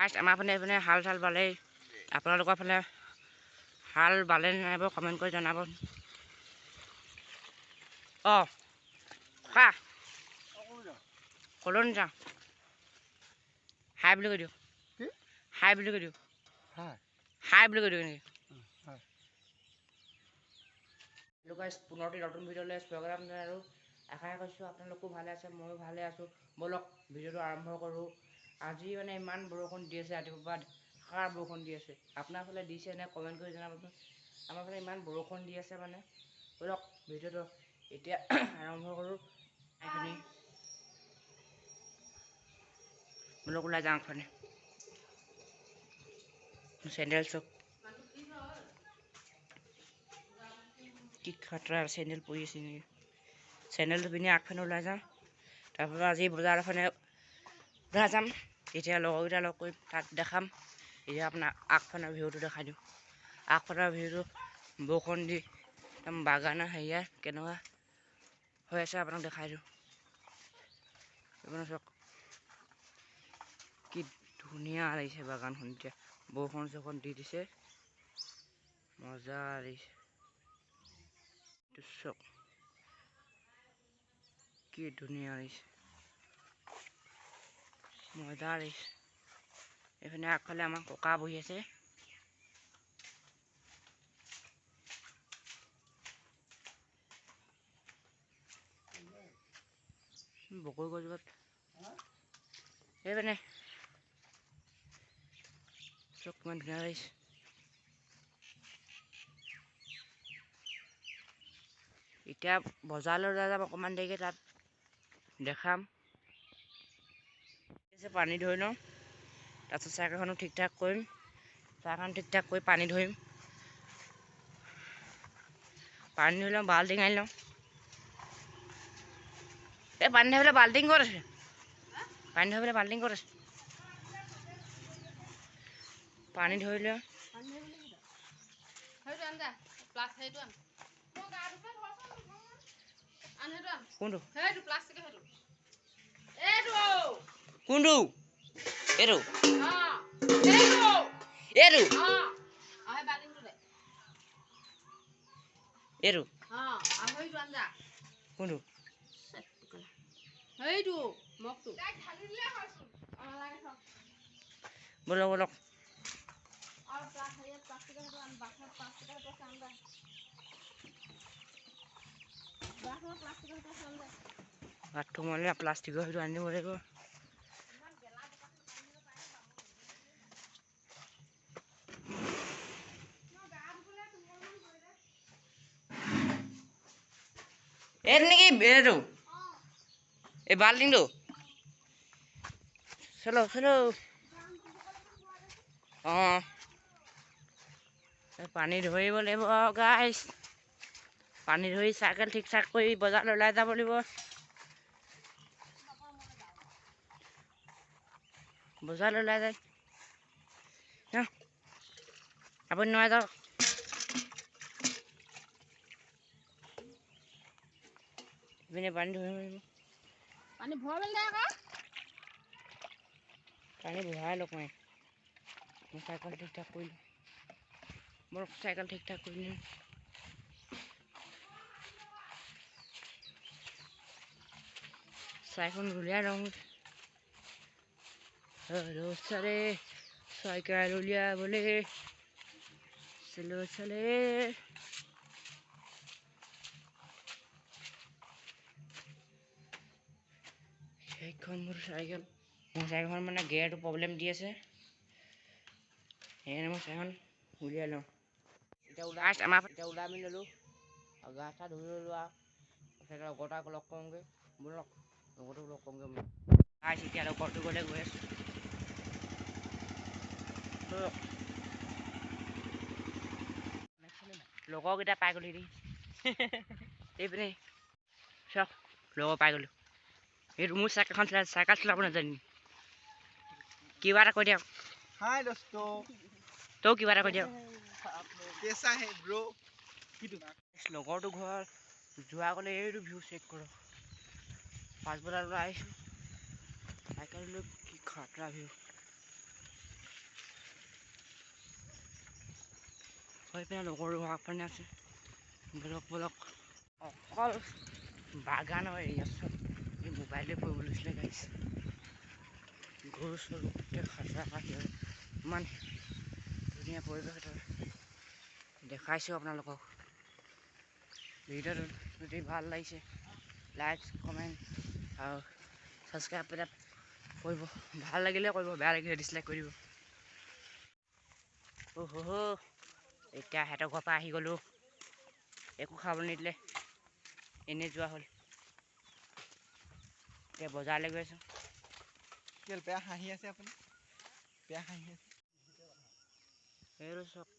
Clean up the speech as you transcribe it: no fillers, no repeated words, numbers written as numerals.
আমাৰ ফালে হাল চাল বালেই আপোনালোকৰ ফালে হাল বালে নাইব কমেণ্ট কৰি জনাব। অঁ খা কলৈ নাযাওঁ হাই বুলি কৈ দিওঁ হাই বুলি কৈ দিওঁ হাই বুলি কৈ দিওঁ নেকি পুনৰটি নতুন ভিডিঅ'লৈ স্বাগতম আৰু আশা কৰিছোঁ আপোনালোকো ভালে আছে, ময়ো ভালে আছোঁ। ব'লক ভিডিঅ'টো আৰম্ভ কৰোঁ। আজি মানে ইমান বৰষুণ দি আছে, ৰাতিপুৱাৰ পৰা বৰষুণ দি আছে। আপোনাৰ ফালে দিছে নে কমেণ্ট কৰি জনাবচোন। আমাৰ ফালে ইমান বৰষুণ দি আছে মানে। ব'লক ভিডিঅ'টো এতিয়া আৰম্ভ কৰোঁ। ব'লক ওলাই যাওঁ আগফালে। চেণ্ডেল চক কি খাতৰা চেণ্ডেল পৰি আছে নেকি। চেণ্ডেলটো পিন্ধি আগফালে ওলাই যাওঁ। তাৰপৰা আজি বজাৰখনে ওলাই যাম। তেতিয়া লগৰকেইটা লগ কৰি তাত দেখাম। এতিয়া আপোনাৰ আগফালৰ ভিউটো দেখাই দিওঁ। আগফালৰ ভিউটো বৰষুণ দি একদম বাগানৰ হেৰিয়া কেনেকুৱা হৈ আছে আপোনাক দেখাই দিওঁ। আপোনাৰ চাওক কি ধুনীয়া লাগিছে বাগানখন। এতিয়া বৰষুণ চৰষুণ দি দিছে, মজা লাগিছে। চাওক কি ধুনীয়া লাগিছে, মজা লাগিছে। এইপিনে আগফালে আমাৰ ককা বহি আছে। বগৰী গছজোপাত এইপিনে চব কিমান ধুনীয়া লাগিছে। এতিয়া বজাৰলৈ ওলাই যাম অকণমান দেৰিকৈ, তাত দেখাম। পানী ধৰি লওঁ, তাৰপিছত চাইকেলখনো ঠিক ঠাক কৰিম। চাইকেলখন ঠিক ঠাক কৰি পানী ধৰিম। পানী ধৰি লওঁ, বাল্টিং আনি লওঁ। এই পানী ধৰিবলৈ বাল্টিং ক'ত আছে? পানী ধৰিবলৈ বাল্টিং ক'ত আছে? পানী ধৰি লওঁ। কোনটো কোনটো এইটো এইটো এইটো কোনটো ব'লক ব'লক ভাতটো মানে প্লাষ্টিকৰ সেইটো আনিব লাগিব। এইটো নেকি এইটো এই বাল্টিংটো চলো চলো। অঁ পানী ধৰিব লাগিব গাইছ। পানী ধৰি চাইকেল ঠিক ঠাক কৰি বজাৰলৈ ওলাই যাব লাগিব। বজাৰলৈ ওলাই যায় আপুনি নহয় যাওক। ইপিনে পানী ধৰিব লাগিব। পানী ভৰাই লওক মই চাইকেল ঠিক ঠাক কৰি লওঁ। মোৰ চাইকেল ঠিক ঠাক কৰি নিম। চাইকেল উলিয়াই লওঁ। চলে চাইকেল উলিয়াবলৈ চলো চলে। সেইখন মোৰ চাইকেলখন মানে গিয়াৰটো প্ৰব্লেম দি আছে, সেইকাৰণে মই চাইকেলখন উলিয়াই লওঁ। এতিয়া ওলাই মেলি ল'লোঁ আৰু গা চা ধুই ল'লোঁ আৰু লগৰটাক লগ কৰোঁগৈ। ব'লক লগৰটোক লগ কৰোঁগৈ। এতিয়া লগৰটো গ'লে গৈ আছোঁ। লগৰকেইটা পাই গ'লি দেই। এইপিনে চাওক লগৰ পাই গ'লোঁ। এইটো মোৰ চাইকেল চলাব নাজানি কিবা এটা কৈ দিয়ক। हाय दोस्तों, তই কিবা এটা কৈ দিয়ক। कैसा है ब्रो? লগৰটো ঘৰ যোৱা গ'লে এইটো ভিউ চেক কৰক। 5 বজাত ওলাই আহিছোঁ চাইকেল লৈ, কি খাতৰা ভিউ। পিনে লগৰো আগপিনে আছে বলক বলক অকল বাগানৰ এৰিয়া চব এই মোবাইলে কৰিব লৈছিলে গাইছ গৰু চৰু গোটেই খাচা খাচি ইমান ধুনীয়া পৰিৱেশ এটা দেখাইছোঁ আপোনালোকক ভিডিঅ'টো যদি ভাল লাগিছে লাইক কমেণ্ট আৰু ছাবস্ক্ৰাইব এটা কৰিব ভাল লাগিলে কৰিব বেয়া লাগিলে ডিছলাইক কৰি দিব এতিয়া সিহঁতৰ ঘৰৰ পৰা আহি গ'লোঁ একো খাব নিদিলে এনেই যোৱা হ'ল এতিয়া বজাৰলৈ গৈ আছোঁ বেয়া হাঁহি আছে আপুনি বেয়া হাঁহি আছে এইটো চব